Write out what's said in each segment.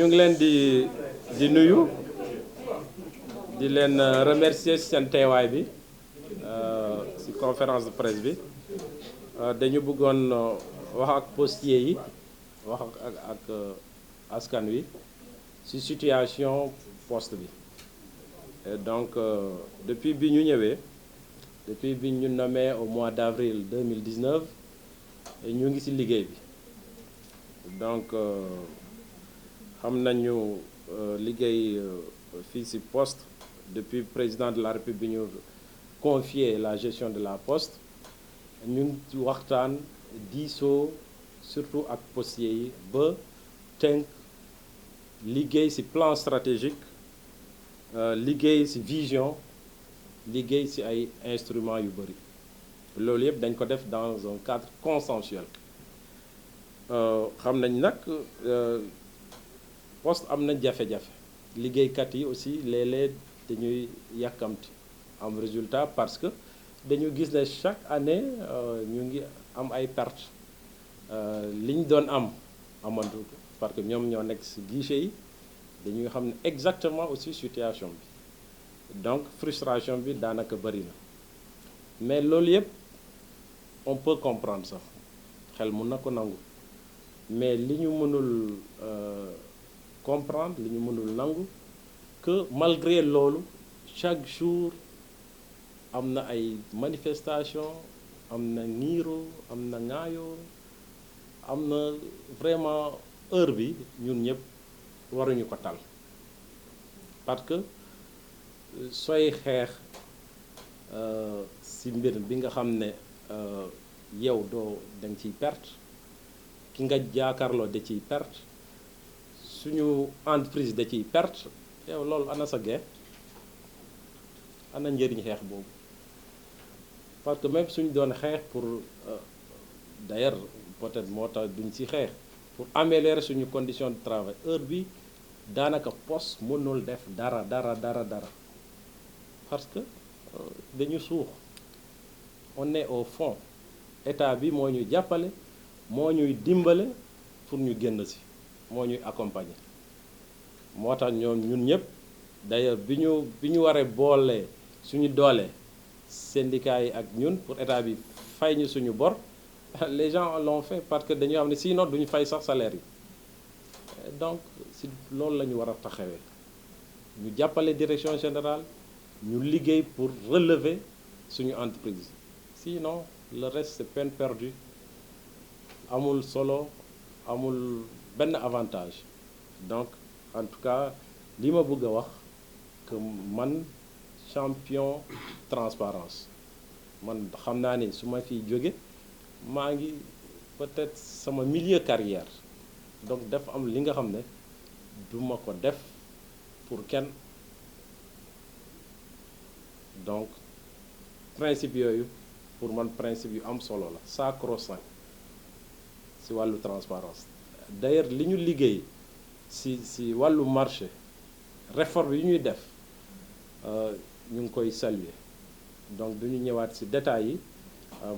ñu ngi leen di nuyu di leen remercier seen teewaay bi ci conférence de presse bi dañu bëggoon wax ak postier yi wax ak askan wi ci situation poste bi et donc depuis bi ñu ñëwee depuis bi ñu nommé au mois d'avril 2019 ñu ngi ci liggéey bi donc xam nañu liggéey fii ci poste depuis président de la République bi ñu confier la gestion de la poste ñu ngi ci waxtaan diisoo surtout ak postiers yi ba tënk liggéey ci plan stratégique liggéey ci vision liggéey ci ay instruments yu bari loolu yëpp dañ ko def dans un cadre consensuel xam nañ nag poste am na jafe-jafe liggéeykat yi aussi léeg-léeg dañuy yàkkamti am résultat parce que dañu gis ne chaque année ñu ngi am ay pertes li ñu doon am amantu parce que ñoom ñoo nekk ci guichet yi dañuy xam ne exactement aussi situation bi donc frustration bi daanaka bari na mais loolu yëpp on peut comprendre sax xel mun na ko nangu mais li ñu mënul comprendre li ñu mënul nangu que malgré loolu chaque jour am na ay manifestations am na niiro am na ŋaayoo am na vraiment heure bi ñun ñëpp waruñu ko tal parce que sooy xeex ci mbir bi nga xam ne yow doo danga ciy perte ki nga jaakarloo da ciy perte suñu entreprise da ciy perte yow loolu ana sa gain ana njëriñ xeex boobu parce que même suñu doon xeex pour d'ailleurs peut-être moo tax duñ ci xeex pour améliorer suñu condition de travail heure bi daanaka poste mënul def dara parce que dañu suux on est au fond état bi moo ñuy jàppale moo ñuy dimbale pour ñu génn ci moo ñuy accompagner moo tax ñun ñëpp d'ailleurs bi ñu waree boole suñu doole syndicats yi ak ñun pour état bi fay ñu suñu bor les gens l'ont fait parce que dañu xam ne sinon duñu fay sax salaire yi donc si loolu la ñu war a taxawee ñu jàppale direction générale ñu liggéey pour relever suñu entreprise sinon le reste c'est peine perdue amul solo amul benn avantage donc en tout cas li ma bëgg a wax que man champion transparence man xam naa ni su ma fiy jóge maa ngi peut-être sama milieu carrière donc def am li nga xam ne duma ko def pour kenn donc principe yooyu pour man principe yu am solo la sacro-saint ci wàllu transparence d'ailleurs li ñu liggéey ci wàllu marché réforme yi ñuy def ñu ngi koy saluer donc duñu ñëwaat ci détails yi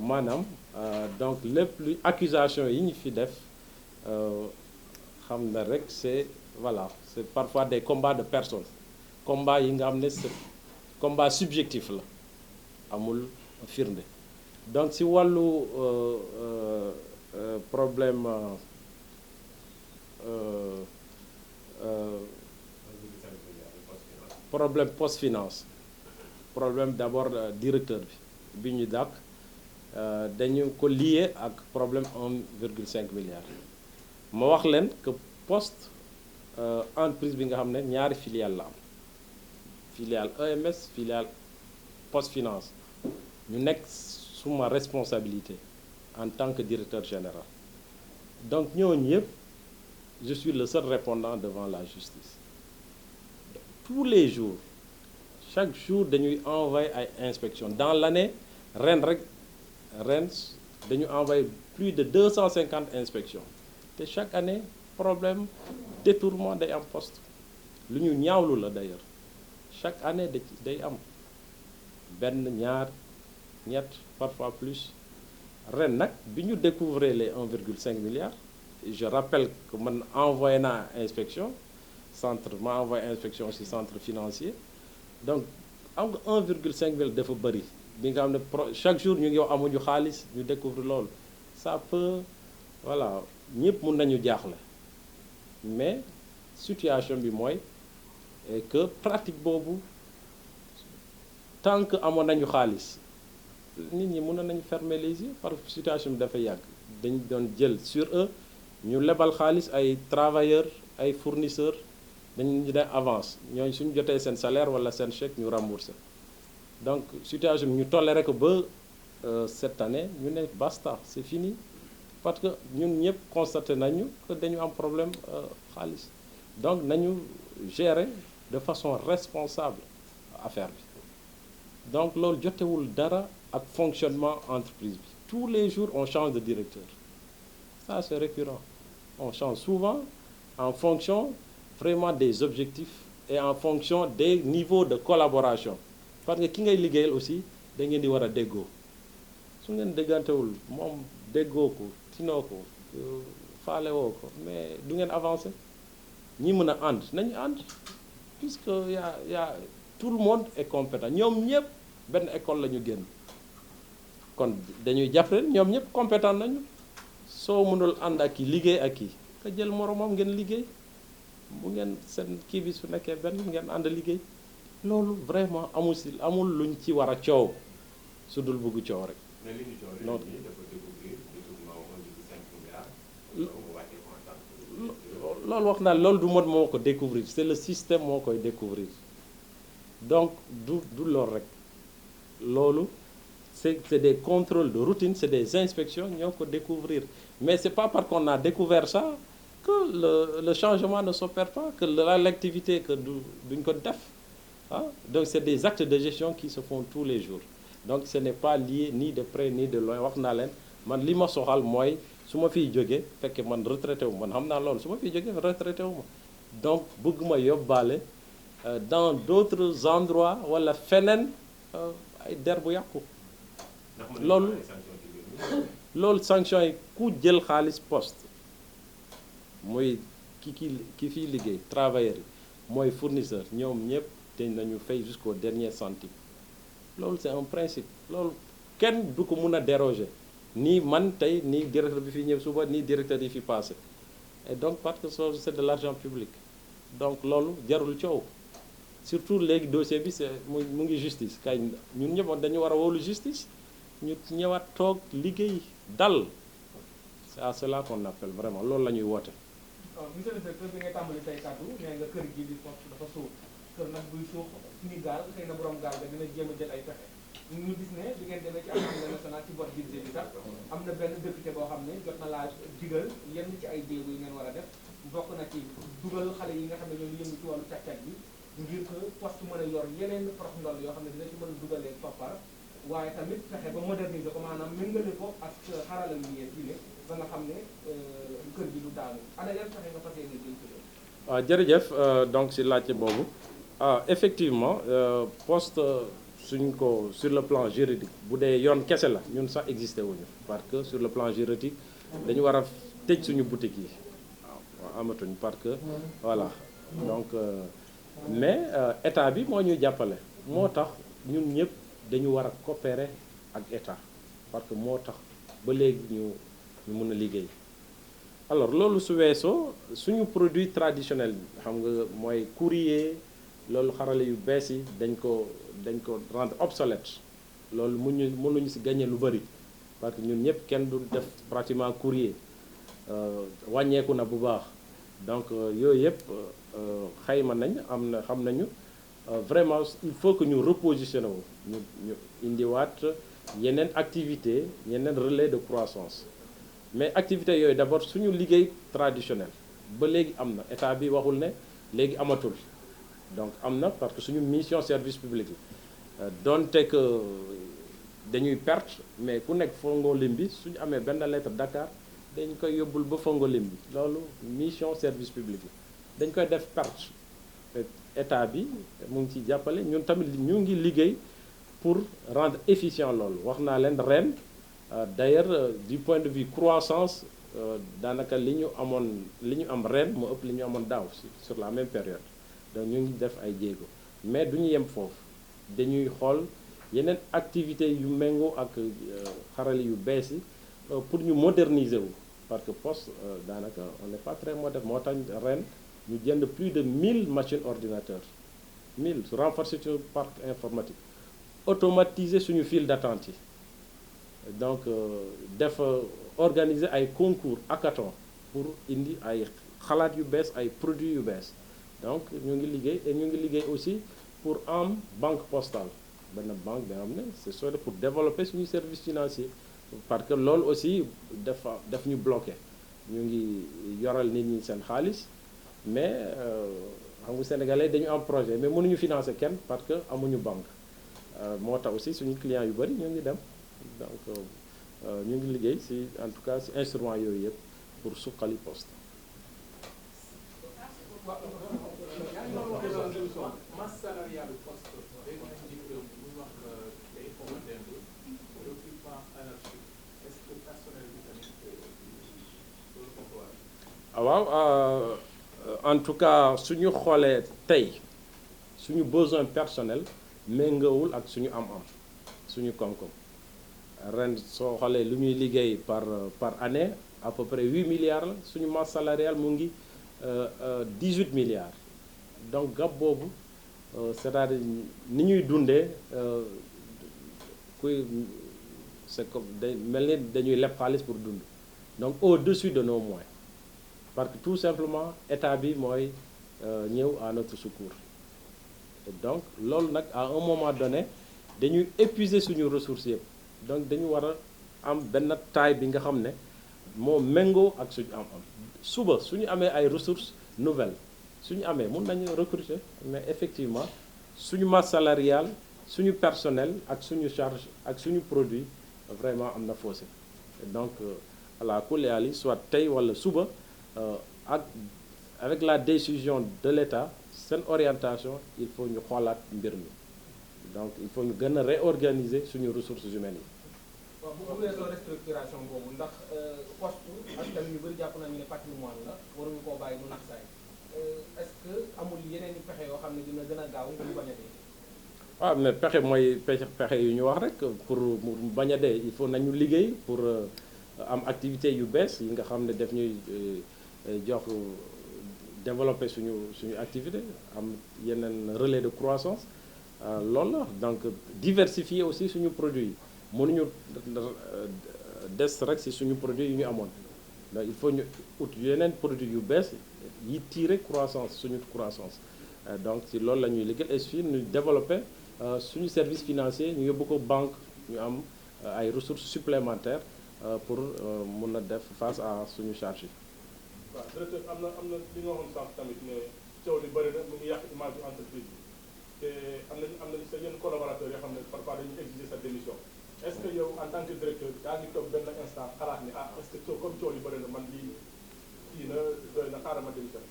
maanaam donc lépp lu accusation yi ñu fi def xam na rek c'est voilà c'est parfois des combats de personnes combat yi nga xam ne c'est combat subjectif la amul firnde donc ci wàllu problème problème post-finance problème d'abord directeur bi ñu dàq dañu ko lié ak problème 1,5 milliard ma wax leen que poste entreprise bi nga xam ne ñaari filiale la am filiale EMS filiale post finance ñu nekk suma responsabilité en tant que directeur général donc ñooñu yëpp je suis le seul répondant devant la justice tous les jours chaque jour dañuy envoyer ay inspection dans l'année ren dañu envoyer plus de 250 inspections te chaque année problème détournement day am poste lu ñu ñaawlu la d'ailleurs chaque année day am benn ñaar ñett parfois plus ren nag bi ñu découvrir les 1,5 milliard je rappelle que man envoyé naa inspection centre ma envoyé inspection ci centre financier donc am nga 1,5 mille dafa bëri bi nga xam ne chaque jour ñu ngi wax amuñu xaalis ñu découvre loolu ça peut voilà ñëpp mun nañu jaaxle mais situation bi mooy que pratique boobu tant que amoon nañu xaalis nit ñi mën nañu fermer les yeux parce que situation bi dafa yàgg dañ doon jël sur eux ñu lebal xaalis ay travailleurs ay fournisseurs dañu def avance ñooñu suñu jotee seen salaire wala seen chèque ñu remboursé donc situation bi ñu toléré ko ba cette année ñu ne basta c'est fini parce que ñun ñëpp constaté nañu que dañu am problème xaalis donc nañu gérer de façon responsable affaire bi donc loolu jotewul dara ak fonctionnement entreprise bi tous les jours on change de directeur ça c'est récurrent on change souvent en fonction vraiment des objectifs et en fonction des niveaux de collaboration parce que ki ngay liggéeyal aussi da ngeen di war a déggoo su ngeen déggantewul moom déggoo ko tinoo ko faale woo ko mais du ngeen avancer ñi mën a ànd nañu ànd puisque y a tout le monde est compétent ñoom ñëpp benn école la ñu génn kon dañuy jàppale ñoom ñëpp compétent nañu soo mënul ànd ak kii liggéey ak kii nga jël moromam ngeen liggéey bu ngeen seen kii bi su nekkee benn ngeen ànd liggéey loolu vraiment amul luñ ci war a coow su dul bëgg coow rek. non loolu wax naa loolu du mot moo ko découvrir c'est le système moo koy découvrir donc du loolu rek loolu c'est des contrôles de routine c'est des inspections ñoo ko découvrir mais c'est pas parce qu'on a découvert ça que le changement ne s'opère pas que l'activité que duñ ko def ah donc c'est des actes de gestion qui se font tous les jours donc ce n'est pas lié ni de près ni de loin wax naa leen man li ma soxal mooy su ma fiy jógee fekkee man retraité wu man xam naa loolu su ma fiy jógee retraité wu ma donc bëgg ma yóbbaale dans d'autres endroits wala feneen ay der bu yàqu loolu sanction yi ku jël xaalis poste mooy ki fiy liggéey travailleurs yi mooy fournisseur ñoom ñëpp te nañu fay jusqu'au dernier centime loolu c'est un principe loolu kenn du ko mun a déroger nii man tey nii directeur bi fi ñëw suba nii directeur yi fi passé et donc parce que c'est de l'argent public donc loolu jarul coow surtout léegi dossier bi c'est mu ngi justice kay ñun ñëpp dañu war a wóolu justice ñu ñëwaat toog liggéey dal c'est à cela qu'on appelle vraiment loolu la ñuy woote. monsieur le directeur bi ngay tàmbali tey kàddu nee nga kër gi di poste dafa suuf kër nag buy suuf suñu gaal xëy na borom gaal ga dina jéem a jël ay pexe ñu gis ne bi ngeen demee ci assemblée nationale ci vote budget bi sax am na benn député boo xam ne jot na laa digal yenn ci ay jéego yi ngeen war a def bokk na ci dugal xale yi nga xam ne ñoo yëngu ci wàllu càq-càq bi ngir que poste mën a yor yeneen prox ndol yoo xam ne dina ci mën a dugalee koppar waaye tamit fexe ba moderniser ko maanaam méngale ko ak xarala yu yees yi ba nga xam ne kër gi du daanu ana yan fexe nga fas yéene jël ci loolu. waaw jërëjëf donc si laajte boobu effectivement poste suñ ko sur le plan juridique bu dee yoon kese la ñun sax existé wuñu parce que sur le plan juridique dañu war a tëj suñu boutique yi waaw amatuñ parce que voilà donc mais état bi moo ñuy jàppale moo tax ñun ñëpp dañu war a coopérer ak état parce que moo tax ba léegi ñu mën a liggéey alors loolu su weesoo suñu produit traditionnel bi xam nga mooy courrier loolu xarale yu bees yi dañ ko rendre obsolète loolu mënuñu ci gagner lu bari parce que ñun ñëpp kenn du def pratiquement courrier wàññeeku na bu baax donc yooyu yëpp xayma nañ xam nañu vraiment il faut que ñu repositionner wu ñu indiwaat yeneen activité yeneen relais de croissance mais activité yooyu d'abord suñu liggéey traditionnel ba léegi am na état bi waxul ne léegi amatul donc am na parce que suñu mission service public la donte que dañuy perte mais ku nekk Fongolimbi suñu amee benn lettre Dakar dañ koy yóbbul ba Fongolimbi loolu mission service public la dañ koy def perte état bi mu ngi ciy jàppale ñun tamit ñu ngi liggéey pour rendre efficient loolu wax naa leen ren d'ailleurs du point de vue croissance daanaka li ñu am ren moo ëpp li ñu amoon daaw sur la même période donc ñu ngi def ay jéego mais du ñu yem foofu dañuy xool yeneen activités yu méngoo ak xarale yu bees yi pour ñu moderniser wu parce que poste daanaka on n'est pas très moderne moo tax ren ñu jënd plus de 1000 machines ordinateurs 1000 renforcer suñu parc informatique automatiser suñu file d'attente yi donc def organiser ay concours hackathon pour indi ay xalaat yu bees ay produits yu bees donc ñu ngi liggéey et ñu ngi liggéey aussi pour am banque postale benn banque bi nga xam ne c'est soit pour développer suñu service financier parce que loolu aussi daf ñu bloqué ñu ngi yoral nit ñi seen xaalis mais xam nga sénégalais dañu am projet mais mënuñu financer kenn parce que amuñu banque moo tax aussi suñu clients yu bari ñu ngi dem donc ñu ngi liggéey ci en tout cas ci instrument yooyu yëpp pour suqali poste. masse salariale poste day wax ci réew mi muy wax day fomante recrutement anarchique est-ce que personnel bi tamit loolu moo ko waral. waaw en tout cas suñu xoolee tey suñu besoin personnel méngoowul ak suñu am-am suñu koom-koom ren soo xoolee lu ñuy liggéey par année à peu près 8 milliards la suñu masse salariale mu ngi 18 milliards donc gap boobu c'est-à-dire ni ñuy dundee kuy c'est comme day mel ni dañuy leb xaalis pour dund donc au-dessus de nos moyens parce que tout simplement état bi mooy ñëw à notre secours et donc loolu nag à un moment donné dañuy épuiser suñu ressources yëpp donc dañu war a am benn taille bi nga xam ne moo méngoo ak suñu am-am suba suñu amee ay ressources nouvelles suñu amee mun nañu recruter mais effectivement suñu masse salariale suñu personnel ak suñu charge ak suñu produit vraiment am na fossé donc ala kulli haal soit tey wala suba avec la décision de l'État seen orientation il faut ñu xoolaat mbir mi donc il faut ñu gën a réorganiser suñu ressources humaines yi. waaw bu weesoo restructuration boobu ndax poste askan yu bëri jàpp nañu ne patrimoine la waruñu koo bàyyi mu nax saay est-ce que amul yeneen i pexe yoo xam ne dina gën a gaaw nga mu bañ a dee. waaw mais pexe mooy pexe yu ñu wax rek pour mu bañ a dee il faut nañu liggéey pour am activité yu bees yi nga xam ne daf ñuy jox développer suñu activité am yeneen relais de croissance loolu la donc diversifier aussi suñu produit yi mënuñu des rek ci suñu produit yu ñu amoon donc il faut ñu ut yeneen produit yu bees yi tirer suñu croissance donc ci loolu la ñuy liggéey et puis ñu développer suñu service financier ñu yóbbu ko banque ñu am ay ressources supplémentaires pour mun a def face à suñu charge yi. waaw directeur am na li nga waxoon sànq tamit ne coow li bëri na mu ngi yàq image yu entreprise bi te am na sa yenn collaborateurs yoo xam ne parfois dañuy exiger sa démission est-ce que yow en tant que directeur yaa ngi toog benn instant xalaat ne est-ce que comme coow li bëri na man lii kii na doy na xaaral ma démission.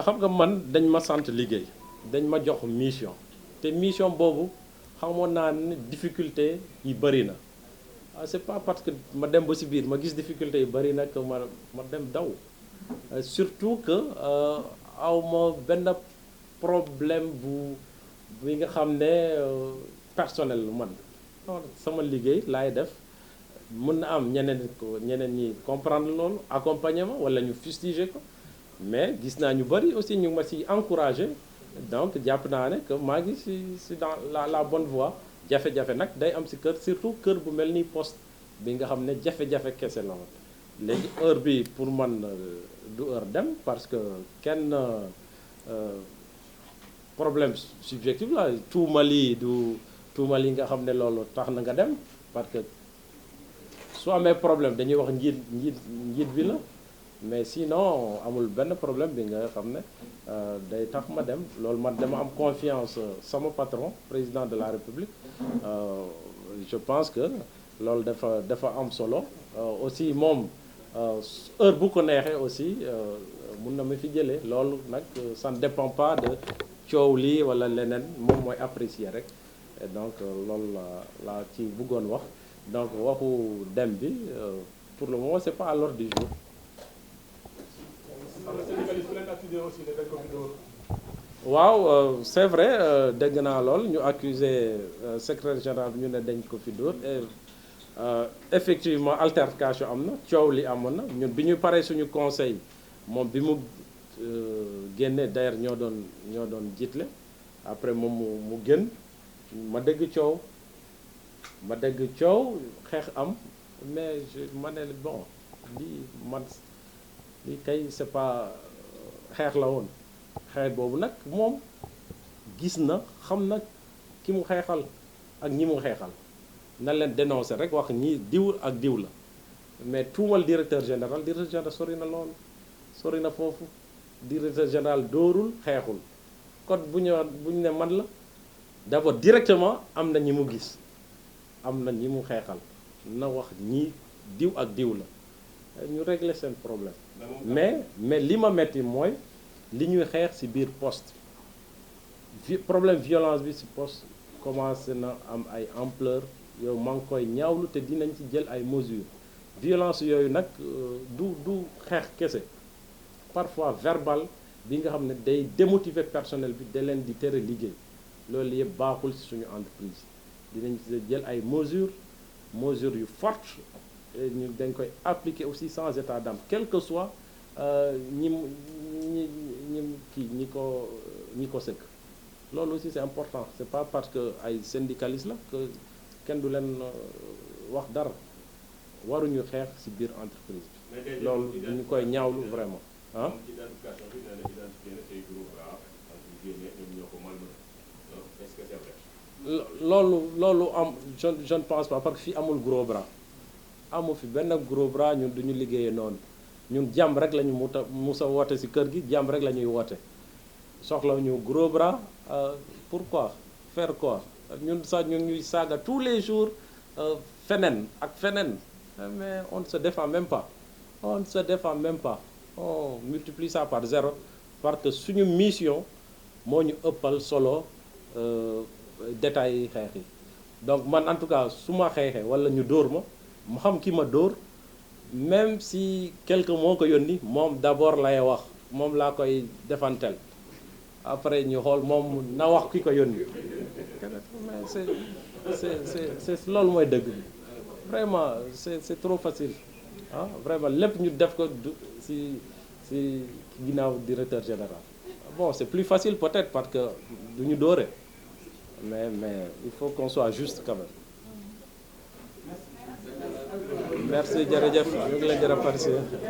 xam nga man dañ ma sant liggéey dañ ma jox mission te mission boobu xamoon naa ne difficulté yi bëri na c'est pas parce que ma dem ba ci biir ma gis difficulté yi bëri na que ma dem daw. Surtout que awma benn problème bi nga xam ne personnel man sama liggéey laay def mën na am ñeneen ñi comprendre loolu accompagnement wala ñu fustiger ko mais gis naa ñu bari aussi ñu ma ci encourager donc jàpp naa ne que maa ngi ci dans la bonne voie jafe-jafe nag day am ci kër surtout kër bu mel ni poste bi nga xam ne jafe-jafe kese la woon léegi heure bi pour man du heure dem parce que kenn problème subjectif la tuumali tuumali nga xam ne loolu tax na nga dem parce que su amee problème dañuy wax njiit bi la mais sinon amul benn problème bi nga xam ne day tax ma dem loolu man dama am confiance sama patron président de la République je pense que loolu dafa am solo aussi moom heure bu ko neexee aussi mun na ma fi jëlee loolu nag ça ne dépend pas de coow lii wala leneen moom mooy apprécier rek et donc loolu la ci bëggoon wax donc waxu dem bi pour le moment c'est pas à l'ordre du jour accusé aussi ne dañ ko fi dóor. waaw c'est vrai dégg naa lool ñu accusé secrétaire général bi ñu ne dañ ko fi dóor et effectivement altercation am na coow li amoon na ñun bi ñu paree suñu conseil moom bi mu génnee d'ailleurs ñoo doon jiitle après moom mu génn ma dégg coow xeex am mais ma ne bon lii kay c'est pas xeex la woon xeex boobu nag moom gis na xam na ki mu xeexal ak ñi mu xeexal na leen dénoncer rek wax ñi diw ak diw la mais tuumal directeur général sori na loolu sori na foofu directeur général dóorul xeexul kon bu ñu ne man la d'abord directement am na ñi mu gis am na ñi mu xeexal na wax ñi diw ak diw la ñu régler seen problème mais li ma metti mooy li ñuy xeex ci biir poste problème violence bi ci poste commencé na am ay ampleur yow maa ngi koy ñaawlu te dinañ ci jël ay mesures violence yooyu nag du xeex kese parfois verbal bi nga xam ne day démotiver personnel bi da leen di tere liggéey loolu yëpp baaxul ci suñu entreprise dinañ ci jël ay mesures yu fortes ñu dañ koy appliquer aussi sans état d'âme quel que soit ñi ko sëkk loolu aussi c'est important c'est pas parce que ay syndicalistes la que kenn du leen wax dara waruñu xeex ci biir entreprise bi loolu ñu koy ñaawlu vraiment ah loolu am je ne pense pas parce que fii amul gros bras amu fi benn gros bras ñun duñu liggéeyee noonu ñun jàmm rek la ñu musa woote ci kër gi jàmm rek la ñuy woote soxla ñu gros bras pourquoi faire quoi ñun sax ñun ñuy saaga tous les jours feneen ak feneen mais on ne se défend même pas on multiplie ça par 0 parce que suñu mission moo ñu ëppal solo détails yi xeex yi donc man en tout cas su ma xeexee walla ñu dóor ma xam ki ma dóor même si quelqu'un moo ko yónni moom d'abord lay wax moom laa koy defantel après ñu xool moom na wax ki ko yónni mais c'est loolu mooy dëgg bi vraiment c'est trop facile vraiment lépp ñu def ko ci ginnaaw directeur général bon c'est plus facile peut-être parce que du ñu dóore mais il faut qu'on soit juste quand même merci jërëjëf ñu ngi leen di remercier